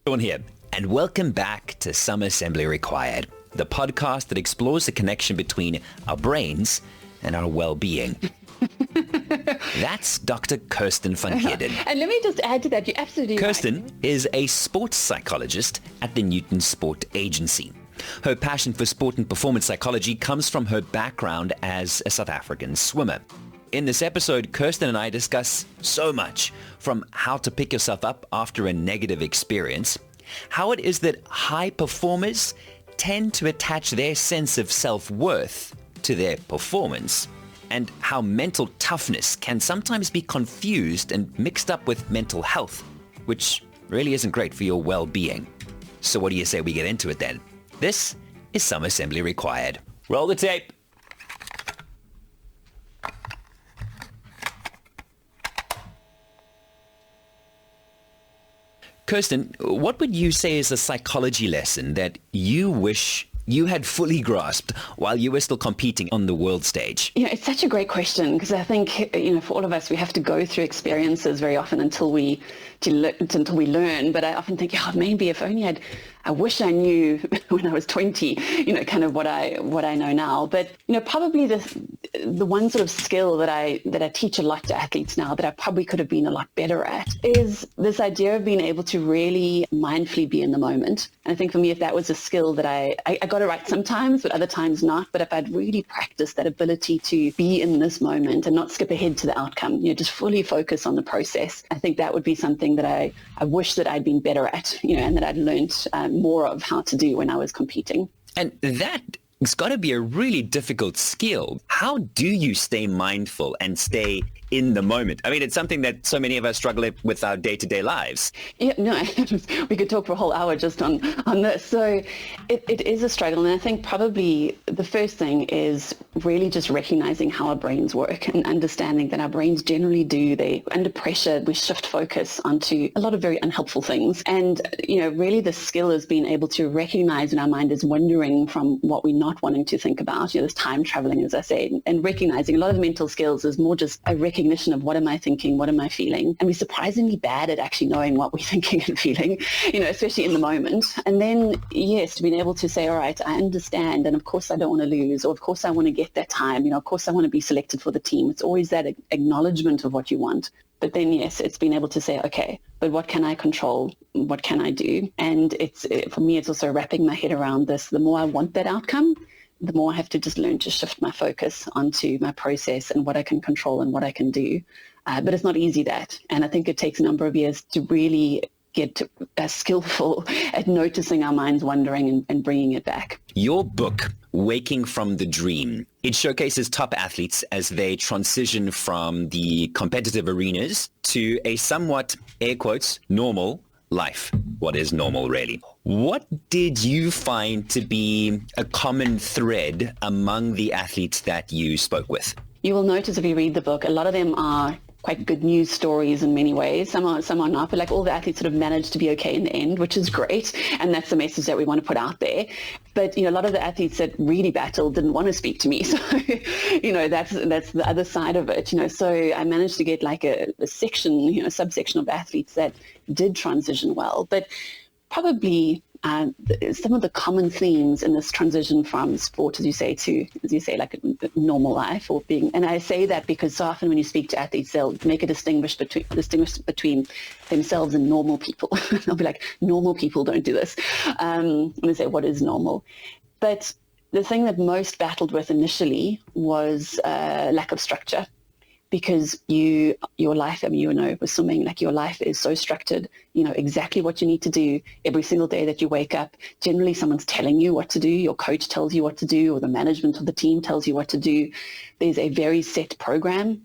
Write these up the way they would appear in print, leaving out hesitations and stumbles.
Sean here, and welcome back to Some Assembly Required, the podcast that explores the connection between our brains and our well-being. That's Dr. Kirsten Van Heerden. And let me just add to that, you're absolutely Kirsten right. is a sports psychologist at the Newton Sport Agency. Her passion for sport and performance psychology comes from her background as a South African swimmer. In this episode, Kirsten and I discuss so much, from how to pick yourself up after a negative experience, how it is that high performers tend to attach their sense of self-worth to their performance, and how mental toughness can sometimes be confused and mixed up with mental health, which really isn't great for your well-being. So what do you say we get into it then? This is Some Assembly Required. Roll the tape. Kirsten, what would you say is a psychology lesson that you wish you had fully grasped while you were still competing on the world stage? It's such a great question, because I think, for all of us, we have to go through experiences very often until we learn. But I often think, maybe if only I wish I knew when I was 20, kind of what I know now. But, probably the one sort of skill that I teach a lot to athletes now that I probably could have been a lot better at is this idea of being able to really mindfully be in the moment. And I think for me, if that was a skill that I got it right sometimes, but other times not. But if I'd really practiced that ability to be in this moment and not skip ahead to the outcome, just fully focus on the process, I think that would be something that I wish that I'd been better at, and that I'd learned more of how to do when I was competing. And it's got to be a really difficult skill. How do you stay mindful and stay in the moment? I mean, it's something that so many of us struggle with our day-to-day lives. Yeah, no, we could talk for a whole hour just on this. So it is a struggle. And I think probably the first thing is really just recognizing how our brains work and understanding that our brains generally under pressure, we shift focus onto a lot of very unhelpful things. And, really the skill is being able to recognize when our mind is wandering from what we're not wanting to think about, this time traveling, as I say, and recognizing a lot of mental skills is more just a recognition of what am I thinking, what am I feeling, and we're surprisingly bad at actually knowing what we're thinking and feeling, especially in the moment. And then, yes, being able to say, all right, I understand, and of course I don't want to lose, or of course I want to get that time, of course I want to be selected for the team. It's always that acknowledgement of what you want. But then, yes, it's being able to say, okay, but what can I control? What can I do? And for me, it's also wrapping my head around this. The more I want that outcome, the more I have to just learn to shift my focus onto my process and what I can control and what I can do. But it's not easy, that. And I think it takes a number of years to really get skillful at noticing our minds wandering and bringing it back. Your book, Waking from the Dream, it showcases top athletes as they transition from the competitive arenas to a somewhat, air quotes, normal life. What is normal, really? What did you find to be a common thread among the athletes that you spoke with? You will notice if you read the book, a lot of them are quite good news stories in many ways. Some are not, but all the athletes sort of managed to be okay in the end, which is great. And that's the message that we want to put out there. But, a lot of the athletes that really battled didn't want to speak to me. So, that's the other side of it, So I managed to get a section, a subsection of athletes that did transition well. But probably some of the common themes in this transition from sport, as you say, like a normal life or being, and I say that because so often when you speak to athletes, they'll make a distinguish between themselves and normal people. They'll be like, normal people don't do this. And they say, what is normal? But the thing that most battled with initially was lack of structure. Because your life, with swimming, your life is so structured, exactly what you need to do every single day that you wake up. Generally, someone's telling you what to do. Your coach tells you what to do, or the management of the team tells you what to do. There's a very set program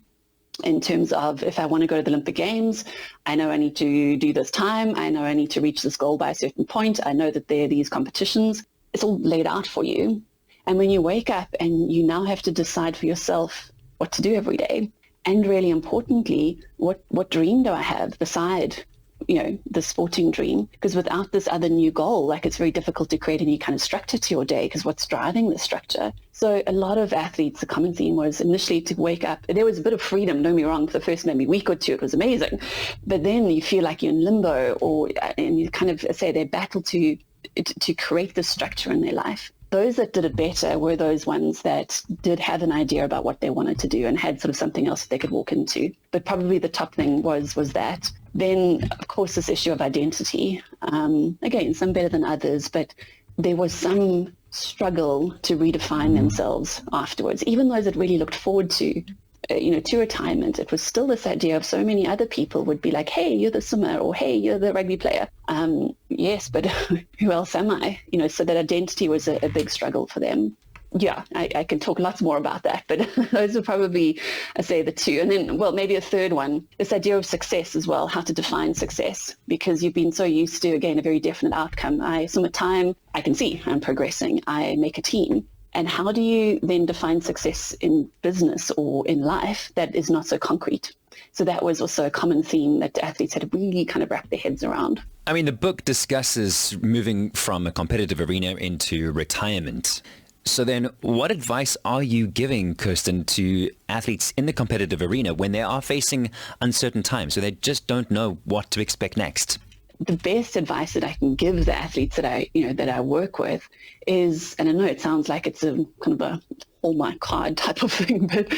in terms of, if I want to go to the Olympic Games, I know I need to do this time. I know I need to reach this goal by a certain point. I know that there are these competitions. It's all laid out for you. And when you wake up and you now have to decide for yourself what to do every day, and really importantly, what dream do I have beside the sporting dream, because without this other new goal, like, it's very difficult to create any kind of structure to your day, because what's driving the structure? So a lot of athletes, the common theme was initially to wake up. There was a bit of freedom, don't be wrong, for the first maybe week or two, it was amazing. But then you feel like you're in limbo, and you kind of say they battle to create the structure in their life. Those that did it better were those ones that did have an idea about what they wanted to do and had sort of something else that they could walk into. But probably the top thing was that. Then, of course, this issue of identity. Again, some better than others, but there was some struggle to redefine themselves afterwards. Even those that really looked forward to retirement, it was still this idea of so many other people would be like, hey, you're the swimmer, or hey, you're the rugby player. Yes, but who else am I? So that identity was a big struggle for them. Yeah, I can talk lots more about that, but those are probably, I say, the two. And then, well, maybe a third one, this idea of success as well, how to define success, because you've been so used to, again, a very definite outcome. I swim a time, I can see I'm progressing, I make a team. And how do you then define success in business or in life that is not so concrete? So that was also a common theme that athletes had to really kind of wrap their heads around. I mean, the book discusses moving from a competitive arena into retirement. So then what advice are you giving, Kirsten, to athletes in the competitive arena when they are facing uncertain times, so they just don't know what to expect next? The best advice that I can give the athletes that I work with is, and I know it sounds like it's a kind of a Hallmark card type of thing, but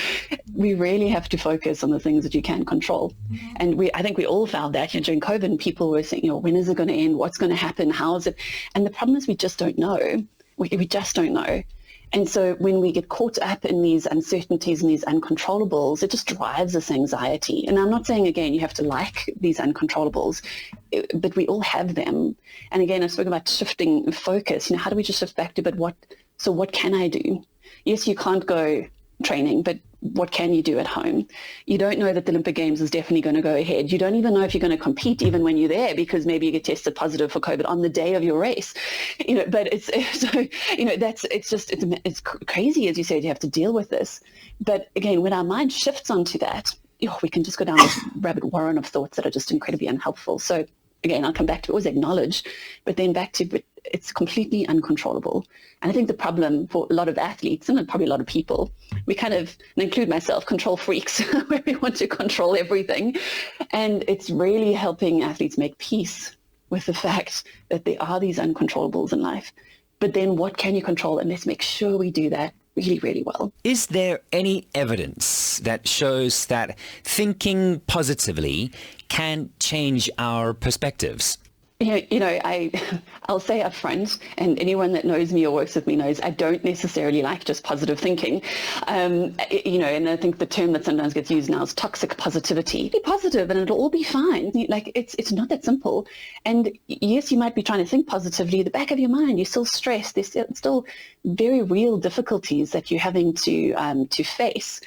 we really have to focus on the things that you can control. And I think we all found that during COVID, people were saying, when is it going to end? What's going to happen? How is it? And the problem is we just don't know. We just don't know. And so when we get caught up in these uncertainties and these uncontrollables, it just drives us anxiety. And I'm not saying, again, you have to like these uncontrollables, but we all have them. And again, I spoke about shifting focus. How do we just shift back to, what can I do? Yes, you can't go training, but what can you do at home? You don't know that the Olympic Games is definitely going to go ahead. You don't even know if you're going to compete even when you're there, because maybe you get tested positive for COVID on the day of your race. But it's crazy, as you said, you have to deal with this. But again, when our mind shifts onto that, we can just go down this rabbit warren of thoughts that are just incredibly unhelpful. So again, I'll come back to always acknowledge, but then back to it's completely uncontrollable. And I think the problem for a lot of athletes, and probably a lot of people, we kind of, and include myself, control freaks, where we want to control everything. And it's really helping athletes make peace with the fact that there are these uncontrollables in life. But then what can you control? And let's make sure we do that really, really well. Is there any evidence that shows that thinking positively can change our perspectives? I'll say up front, and anyone that knows me or works with me knows I don't necessarily like just positive thinking. And I think the term that sometimes gets used now is toxic positivity. Be positive and it'll all be fine. Like, it's not that simple. And yes, you might be trying to think positively. The back of your mind, you're still stressed. There's still very real difficulties that you're having to face.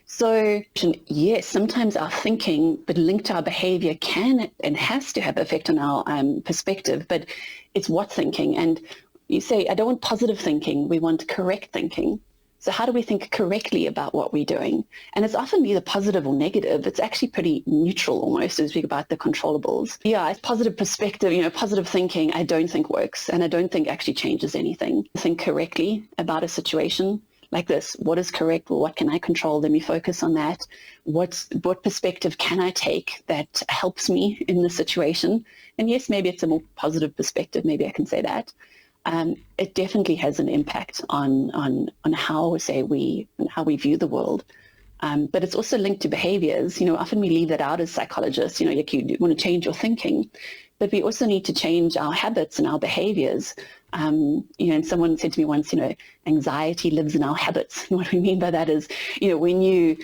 So yes, sometimes our thinking, but linked to our behavior, can and has to have effect on our perspective, but it's what thinking. And you say, I don't want positive thinking, we want correct thinking. So how do we think correctly about what we're doing? And it's often neither positive or negative. It's actually pretty neutral almost, as we speak about the controllables. Yeah, it's positive perspective, positive thinking, I don't think works, and I don't think actually changes anything. Think correctly about a situation. Like this, what is correct? Well, what can I control? Let me focus on that. What perspective can I take that helps me in the situation? And yes, maybe it's a more positive perspective. Maybe I can say that. It definitely has an impact on how, how we view the world. But it's also linked to behaviors. Often we leave that out as psychologists. You want to change your thinking, but we also need to change our habits and our behaviors. And someone said to me once, anxiety lives in our habits. And what we mean by that is, when you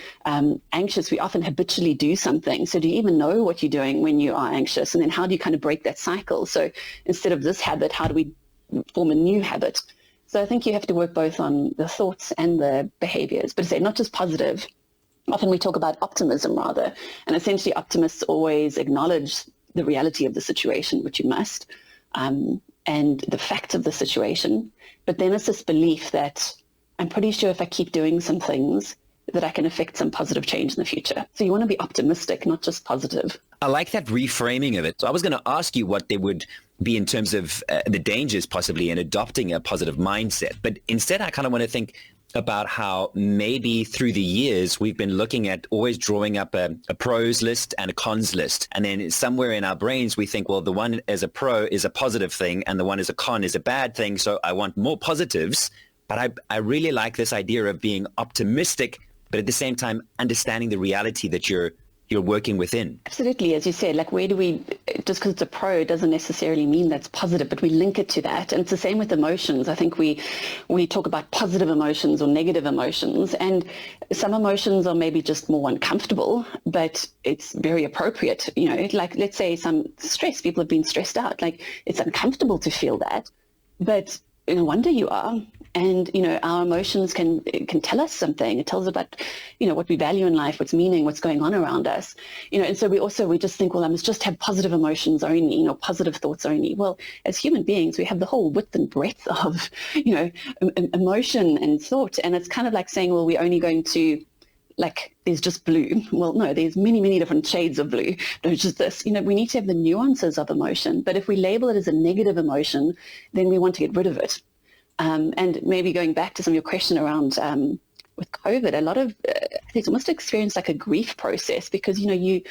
anxious, we often habitually do something. So do you even know what you're doing when you are anxious? And then how do you kind of break that cycle? So instead of this habit, how do we form a new habit? So I think you have to work both on the thoughts and the behaviors, but not just positive. Often we talk about optimism rather, and essentially optimists always acknowledge the reality of the situation, which you must, and the facts of the situation. But then it's this belief that I'm pretty sure if I keep doing some things, that I can affect some positive change in the future. So you want to be optimistic, not just positive. I like that reframing of it. So I was going to ask you what there would be in terms of the dangers possibly in adopting a positive mindset. But instead, I kind of want to think about how maybe through the years we've been looking at always drawing up a pros list and a cons list. And then somewhere in our brains, we think, well, the one as a pro is a positive thing and the one as a con is a bad thing. So I want more positives. But I really like this idea of being optimistic, but at the same time, understanding the reality that you're working within. Absolutely. As you said, like where do we, just because it's a pro doesn't necessarily mean that's positive, but we link it to that. And it's the same with emotions. I think we talk about positive emotions or negative emotions, and some emotions are maybe just more uncomfortable, but it's very appropriate. Like let's say some stress, people have been stressed out. Like it's uncomfortable to feel that, but no wonder you are. And, our emotions can tell us something. It tells us about, what we value in life, what's meaning, what's going on around us. And so we just think, well, I must just have positive emotions only, positive thoughts only. Well, as human beings, we have the whole width and breadth of, emotion and thought. And it's kind of like saying, well, we're only going to, like, there's just blue. Well, no, there's many, many different shades of blue. There's just this, we need to have the nuances of emotion. But if we label it as a negative emotion, then we want to get rid of it. And maybe going back to some of your question around with COVID, a lot of athletes almost experience like a grief process because, you're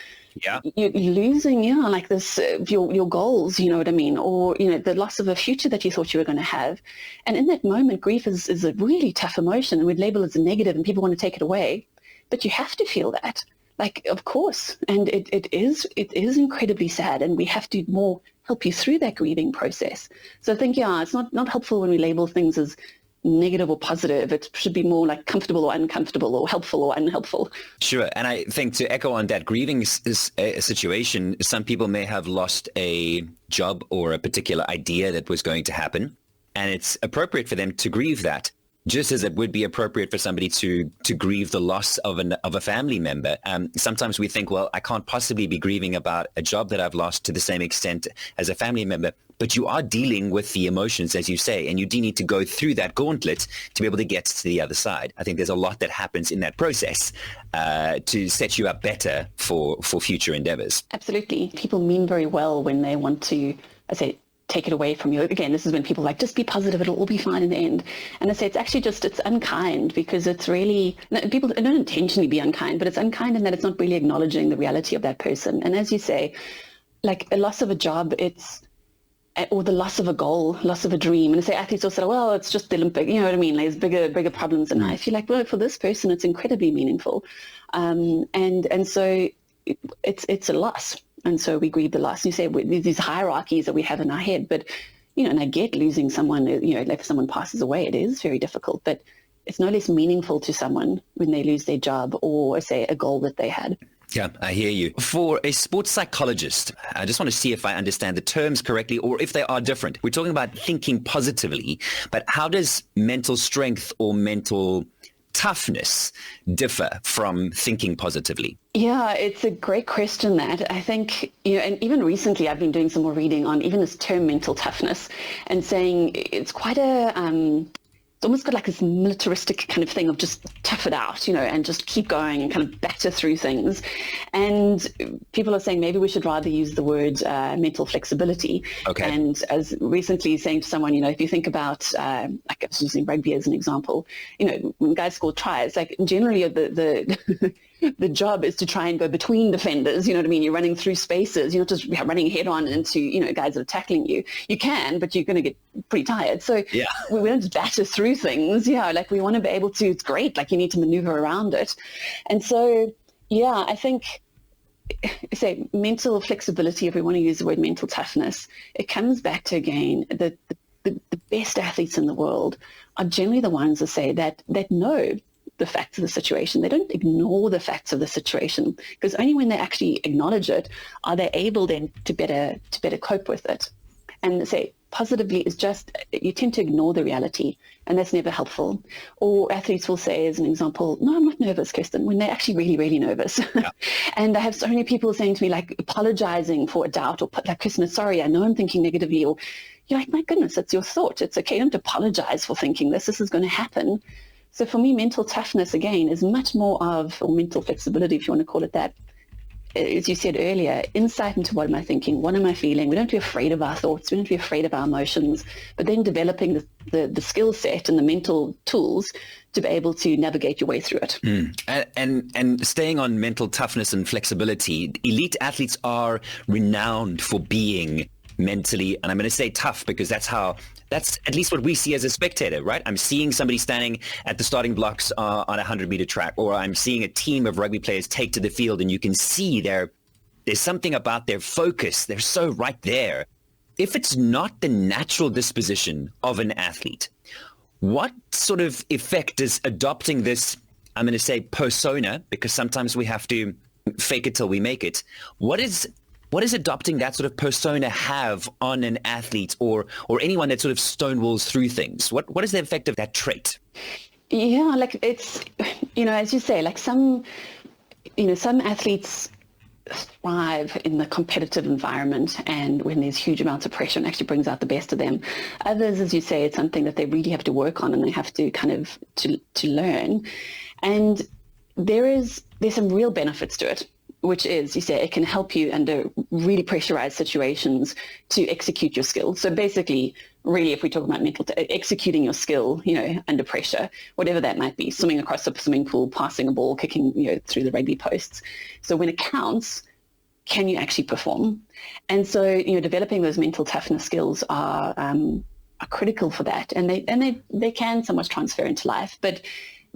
losing, like this, your goals, you know what I mean? Or, the loss of a future that you thought you were going to have. And in that moment, grief is a really tough emotion, and we'd label it as a negative and people want to take it away. But you have to feel that, like, of course. And it is incredibly sad, and we have to more help you through that grieving process. So I think, it's not helpful when we label things as negative or positive. It should be more like comfortable or uncomfortable, or helpful or unhelpful. Sure. And I think to echo on that, grieving is a situation. Some people may have lost a job or a particular idea that was going to happen, and it's appropriate for them to grieve that. Just as it would be appropriate for somebody to grieve the loss of a family member. Sometimes we think, well, I can't possibly be grieving about a job that I've lost to the same extent as a family member. But you are dealing with the emotions, as you say, and you do need to go through that gauntlet to be able to get to the other side. I think there's a lot that happens in that process to set you up better for future endeavors. Absolutely. People mean very well when they want to, take it away from you. Again, this is when people just be positive, it'll all be fine in the end. And I say it's actually it's unkind, because it's really, people don't intentionally be unkind, but it's unkind in that it's not really acknowledging the reality of that person. And as you say, like a loss of a job, or the loss of a goal, loss of a dream. And I say athletes also, well, it's just the Olympic, you know what I mean? There's bigger problems in life. You're like, well, for this person, it's incredibly meaningful. And so it's a loss. And so we grieve the loss. You say these hierarchies that we have in our head, but, and I get losing someone, like if someone passes away, it is very difficult, but it's no less meaningful to someone when they lose their job or, say, a goal that they had. Yeah, I hear you. For a sports psychologist, I just want to see if I understand the terms correctly or if they are different. We're talking about thinking positively, but how does mental strength or mental toughness differ from thinking positively? Yeah, it's a great question, that. I think, and even recently I've been doing some more reading on even this term mental toughness, and saying it's quite it's almost got like this militaristic kind of thing of just tough it out, and just keep going and kind of batter through things. And people are saying maybe we should rather use the word mental flexibility. Okay. And as recently saying to someone, if you think about, like I was using rugby as an example, when guys score tries, like generally the the job is to try and go between defenders, you know what I mean? You're running through spaces, you're not just running head on into, guys that are tackling you. You can, but you're going to get pretty tired. So yeah, we don't just batter through things. Yeah, like we want to be able to, it's great, like you need to maneuver around it. And so, yeah, I think, say, mental flexibility, if we want to use the word mental toughness, it comes back to, again, the best athletes in the world are generally the ones that say that know the facts of the situation. They don't ignore the facts of the situation, because only when they actually acknowledge it are they able then to better cope with it. And say positively is just, you tend to ignore the reality, and that's never helpful. Or athletes will say, as an example, no, I'm not nervous, Kirsten, when they're actually really, really nervous. Yeah. And I have so many people saying to me, like, apologizing for a doubt, or like, Kirsten, sorry, I know I'm thinking negatively. Or you're like, my goodness, it's your thought. It's okay. You don't apologize for thinking this. This is going to happen. So for me, mental toughness, again, is much more of, or mental flexibility, if you want to call it that, as you said earlier, insight into what am I thinking, what am I feeling. We don't have to be afraid of our thoughts, we don't have to be afraid of our emotions, but then developing the skill set and the mental tools to be able to navigate your way through it. And staying on mental toughness and flexibility, elite athletes are renowned for being mentally, and I'm going to say tough because that's at least what we see as a spectator, right? I'm seeing somebody standing at the starting blocks on a 100-meter track, or I'm seeing a team of rugby players take to the field, and you can see there's something about their focus. They're so right there. If it's not the natural disposition of an athlete, what sort of effect does adopting this, I'm going to say persona, because sometimes we have to fake it till we make it, what does adopting that sort of persona have on an athlete or anyone that sort of stonewalls through things? What is the effect of that trait? Yeah, like it's, as you say, like some athletes thrive in the competitive environment, and when there's huge amounts of pressure, and actually brings out the best of them. Others, as you say, it's something that they really have to work on, and they have to kind of to learn. And there's some real benefits to it, which is, you say, it can help you under really pressurized situations to execute your skill. So basically, really, if we talk about executing your skill, under pressure, whatever that might be, swimming across a swimming pool, passing a ball, kicking, through the rugby posts. So when it counts, can you actually perform? And so, developing those mental toughness skills are critical for that. And they can somewhat transfer into life. But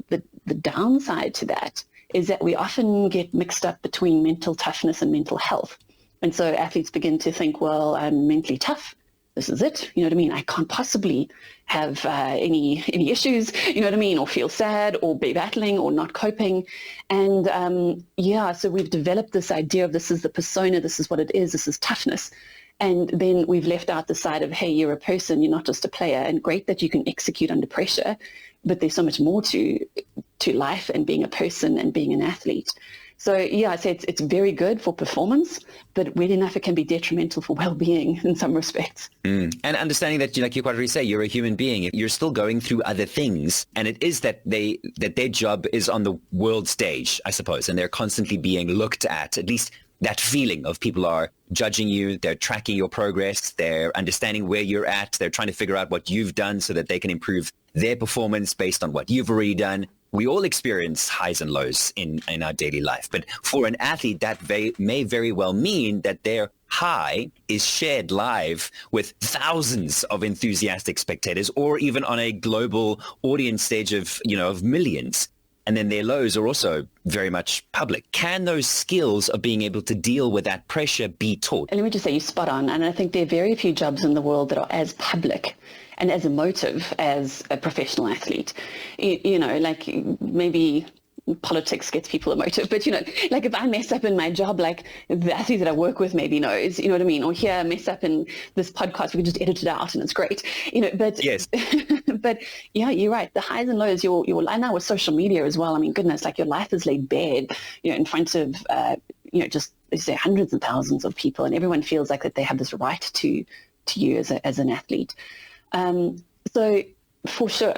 the downside to that is that we often get mixed up between mental toughness and mental health. And so athletes begin to think, well, I'm mentally tough. This is it. You know what I mean? I can't possibly have any issues, or feel sad or be battling or not coping. And so we've developed this idea of this is the persona, this is what it is, this is toughness. And then we've left out the side of, hey, you're a person, you're not just a player. And great that you can execute under pressure, but there's so much more to life and being a person and being an athlete. So I'd say it's very good for performance, but weirdly enough, it can be detrimental for well-being in some respects. And understanding that, like you quite rightly say, you're a human being. You're still going through other things, and it is that their job is on the world stage, I suppose, and they're constantly being looked at least that feeling of people are judging you, they're tracking your progress, they're understanding where you're at, they're trying to figure out what you've done so that they can improve their performance based on what you've already done. We all experience highs and lows in our daily life. But for an athlete, that may very well mean that their high is shared live with thousands of enthusiastic spectators, or even on a global audience stage of millions. And then their lows are also very much public. Can those skills of being able to deal with that pressure be taught? And let me just say, you're spot on. And I think there are very few jobs in the world that are as public and as emotive as a professional athlete. Like maybe politics gets people emotive, but like if I mess up in my job, like the athlete that I work with maybe knows, you know what I mean? Or here I mess up in this podcast, we can just edit it out and it's great, but yes. But yeah, you're right. The highs and lows, your life now with social media as well. I mean, goodness, like your life is laid bare, in front of, just say hundreds and thousands of people, and everyone feels like that they have this right to you as an athlete. So for sure,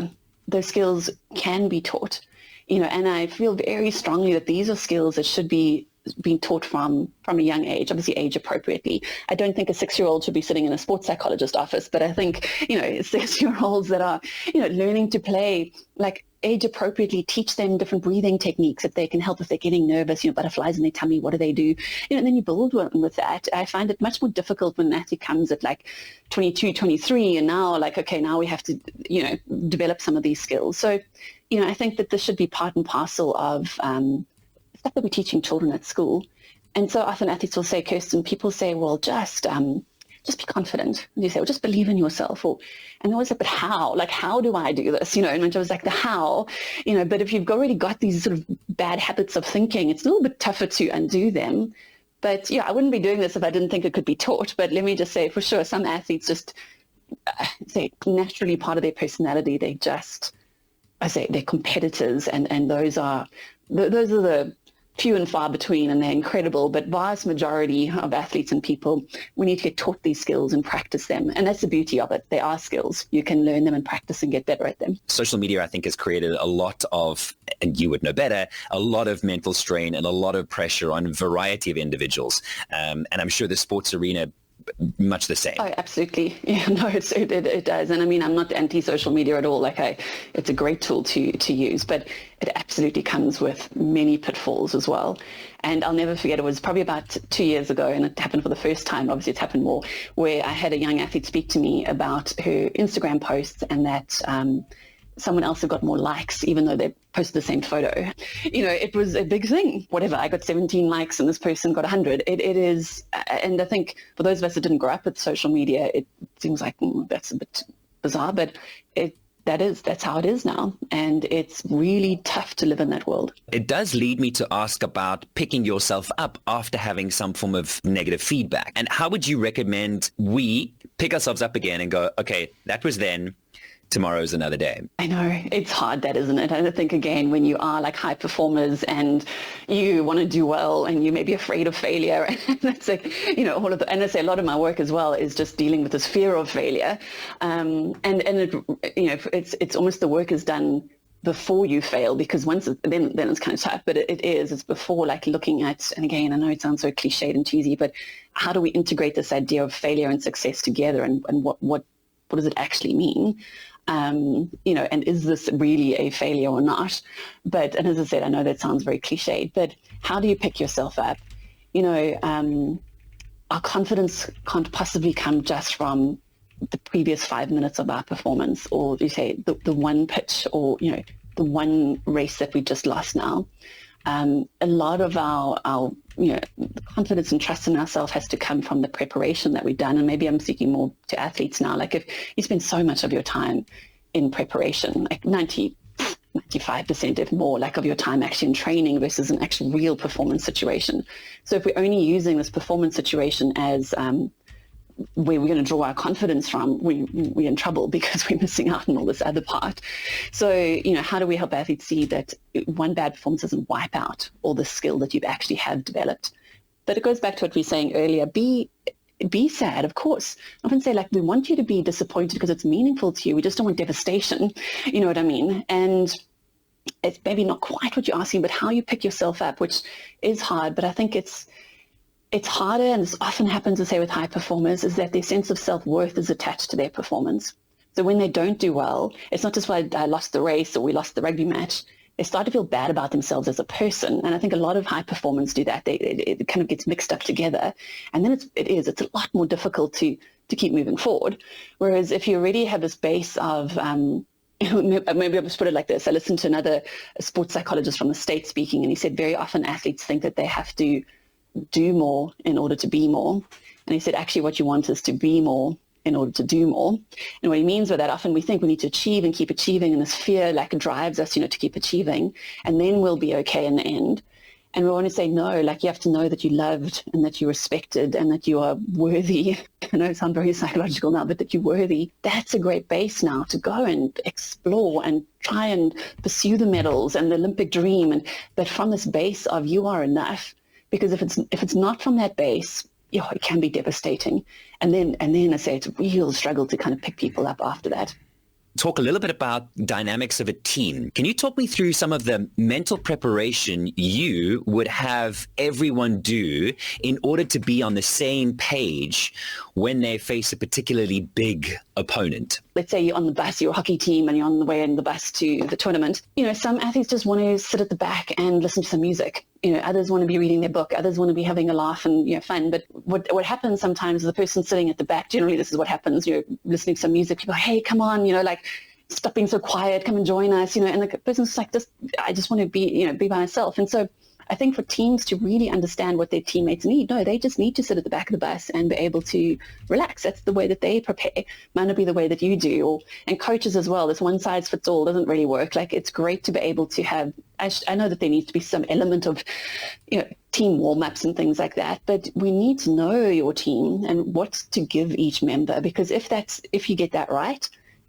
those skills can be taught, and I feel very strongly that these are skills that should be being taught from a young age, obviously age appropriately. I don't think a 6-year-old should be sitting in a sports psychologist office, but I think, 6-year-olds that are, learning to play, like age appropriately, teach them different breathing techniques that they can help if they're getting nervous, butterflies in their tummy, what do they do? And then you build with that. I find it much more difficult when an athlete comes at like 22, 23, and now like, okay, now we have to, develop some of these skills. So, I think that this should be part and parcel of stuff that we're teaching children at school. And so often athletes will say, Kirsten, people say, well, just be confident. And you say, well, just believe in yourself. And I always say, but how? Like, how do I do this? And I was like, the how, but if you've already got these sort of bad habits of thinking, it's a little bit tougher to undo them. But I wouldn't be doing this if I didn't think it could be taught. But let me just say, for sure, some athletes just say naturally part of their personality, they're competitors. And those are the few and far between, and they're incredible, but vast majority of athletes and people, we need to get taught these skills and practice them. And that's the beauty of it. They are skills. You can learn them and practice and get better at them. Social media, I think, has created a lot of, and you would know better, a lot of mental strain and a lot of pressure on a variety of individuals. And I'm sure the sports arena, much the same. Oh, absolutely. Yeah, no, it does. And I mean, I'm not anti-social media at all. Like it's a great tool to use, but it absolutely comes with many pitfalls as well. And I'll never forget, it was probably about 2 years ago, and it happened for the first time. Obviously, it's happened more, where I had a young athlete speak to me about her Instagram posts, and that someone else had got more likes, even though they posted the same photo. It was a big thing. Whatever, I got 17 likes and this person got 100. It is, and I think for those of us that didn't grow up with social media, it seems like that's a bit bizarre, but that's how it is now. And it's really tough to live in that world. It does lead me to ask about picking yourself up after having some form of negative feedback. And how would you recommend we pick ourselves up again and go, okay, that was then, tomorrow's another day? I know, it's hard, that, isn't it? I think, again, when you are like high performers and you want to do well and you may be afraid of failure, and that's like, all of the, and I say a lot of my work as well is just dealing with this fear of failure. And it, it's almost the work is done before you fail, because once then it's kind of tough, but it's before, like, looking at, and again, I know it sounds so cliched and cheesy, but how do we integrate this idea of failure and success together, and what does it actually mean? And is this really a failure or not? But, and as I said, I know that sounds very cliched, but how do you pick yourself up? Our confidence can't possibly come just from the previous 5 minutes of our performance, or you say the one pitch, or, the one race that we just lost now. A lot of our confidence and trust in ourselves has to come from the preparation that we've done. And maybe I'm speaking more to athletes now. Like, if you spend so much of your time in preparation, like 95%, if more, like, of your time actually in training versus an actual real performance situation. So if we're only using this performance situation as where we're going to draw our confidence from, we're in trouble, because we're missing out on all this other part. So, how do we help athletes see that one bad performance doesn't wipe out all the skill that you've actually have developed? But it goes back to what we were saying earlier. Be sad, of course. I often say, like, we want you to be disappointed because it's meaningful to you. We just don't want devastation. You know what I mean? And it's maybe not quite what you're asking, but how you pick yourself up, which is hard. But I think it's harder, and this often happens, to say, with high performers, is that their sense of self-worth is attached to their performance. So when they don't do well, it's not just why I lost the race or we lost the rugby match. They start to feel bad about themselves as a person. And I think a lot of high performers do that. It kind of gets mixed up together. And then it's a lot more difficult to keep moving forward. Whereas if you already have this base of, maybe I'll just put it like this. I listened to another sports psychologist from the States speaking, and he said very often athletes think that they have to do more in order to be more. And he said, actually, what you want is to be more in order to do more. And what he means by that, often we think we need to achieve and keep achieving, and this fear, like, drives us, to keep achieving, and then we'll be okay in the end. And we want to say, no, like, you have to know that you're loved and that you're respected and that you are worthy. I know it sounds very psychological now, but that you're worthy. That's a great base now to go and explore and try and pursue the medals and the Olympic dream. But from this base of you are enough. Because if it's not from that base, it can be devastating. And then I say it's a real struggle to kind of pick people up after that. Talk a little bit about dynamics of a team. Can you talk me through some of the mental preparation you would have everyone do in order to be on the same page when they face a particularly big opponent? Let's say you're on the bus, you're a hockey team, and you're on the way in the bus to the tournament. Some athletes just want to sit at the back and listen to some music. Others want to be reading their book. Others want to be having a laugh and, fun. But what happens sometimes is the person sitting at the back, generally this is what happens, listening to some music, people are, hey, come on, like, stop being so quiet, come and join us, and the person's like, I just want to be, be by myself. And so I think for teams to really understand what their teammates need, no, they just need to sit at the back of the bus and be able to relax. That's the way that they prepare. Might not be the way that you do. And coaches as well, this one size fits all doesn't really work. Like, it's great to be able to have, I know that there needs to be some element of, team warm-ups and things like that, but we need to know your team and what to give each member, because if you get that right,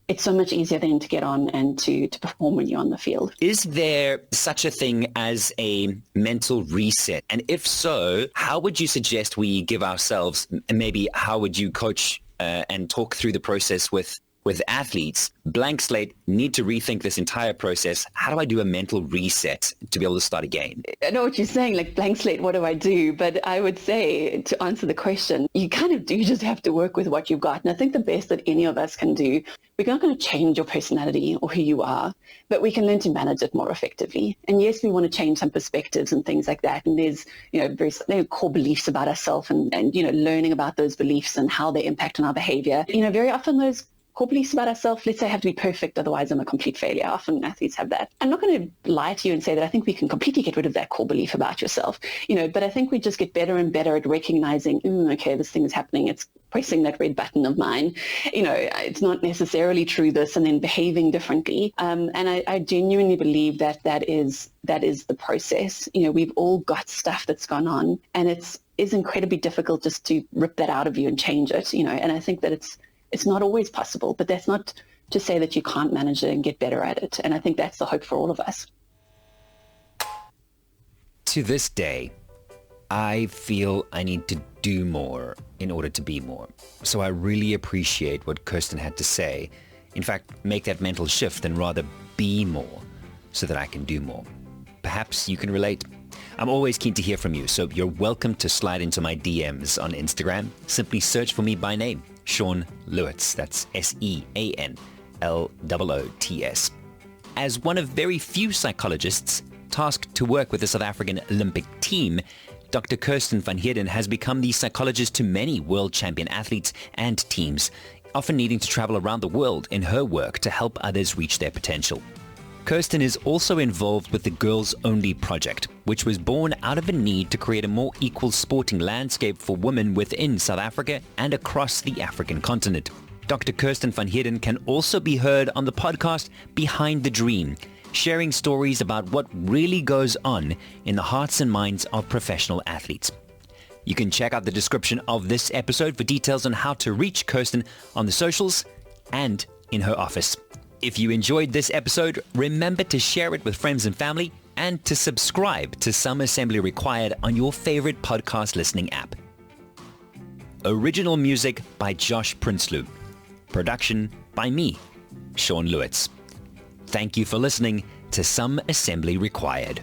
it's so much easier then to get on and to perform when you're on the field. Is there such a thing as a mental reset? And if so, how would you suggest we give ourselves, and maybe how would you coach and talk through the process with athletes? Blank slate, need to rethink this entire process. How do I do a mental reset to be able to start again? I know what you're saying, like blank slate, what do I do? But I would say, to answer the question, you kind of do just have to work with what you've got. And I think the best that any of us can do, we're not going to change your personality or who you are, but we can learn to manage it more effectively. And yes, we want to change some perspectives and things like that. And there's, very core beliefs about ourselves and, learning about those beliefs and how they impact on our behavior. Very often those core beliefs about ourselves, let's say, have to be perfect, otherwise I'm a complete failure. Often athletes have that. I'm not going to lie to you and say that I think we can completely get rid of that core belief about yourself, but I think we just get better and better at recognizing, okay, this thing is happening. It's pressing that red button of mine. It's not necessarily true this, and then behaving differently. And I genuinely believe that is the process. We've all got stuff that's gone on, and it's incredibly difficult just to rip that out of you and change it, and I think that it's not always possible, but that's not to say that you can't manage it and get better at it. And I think that's the hope for all of us. To this day, I feel I need to do more in order to be more. So I really appreciate what Kirsten had to say. In fact, make that mental shift and rather be more so that I can do more. Perhaps you can relate. I'm always keen to hear from you, so you're welcome to slide into my DMs on Instagram. Simply search for me by name, Sean Loots. That's SeanLoots. As one of very few psychologists tasked to work with the South African Olympic team, Dr. Kirsten Van Heerden has become the psychologist to many world champion athletes and teams, often needing to travel around the world in her work to help others reach their potential. Kirsten is also involved with the Girls Only project, which was born out of a need to create a more equal sporting landscape for women within South Africa and across the African continent. Dr. Kirsten Van Heerden can also be heard on the podcast Behind the Dream, sharing stories about what really goes on in the hearts and minds of professional athletes. You can check out the description of this episode for details on how to reach Kirsten on the socials and in her office. If you enjoyed this episode, remember to share it with friends and family and to subscribe to Some Assembly Required on your favorite podcast listening app. Original music by Josh Prinsloo. Production by me, Sean Loots. Thank you for listening to Some Assembly Required.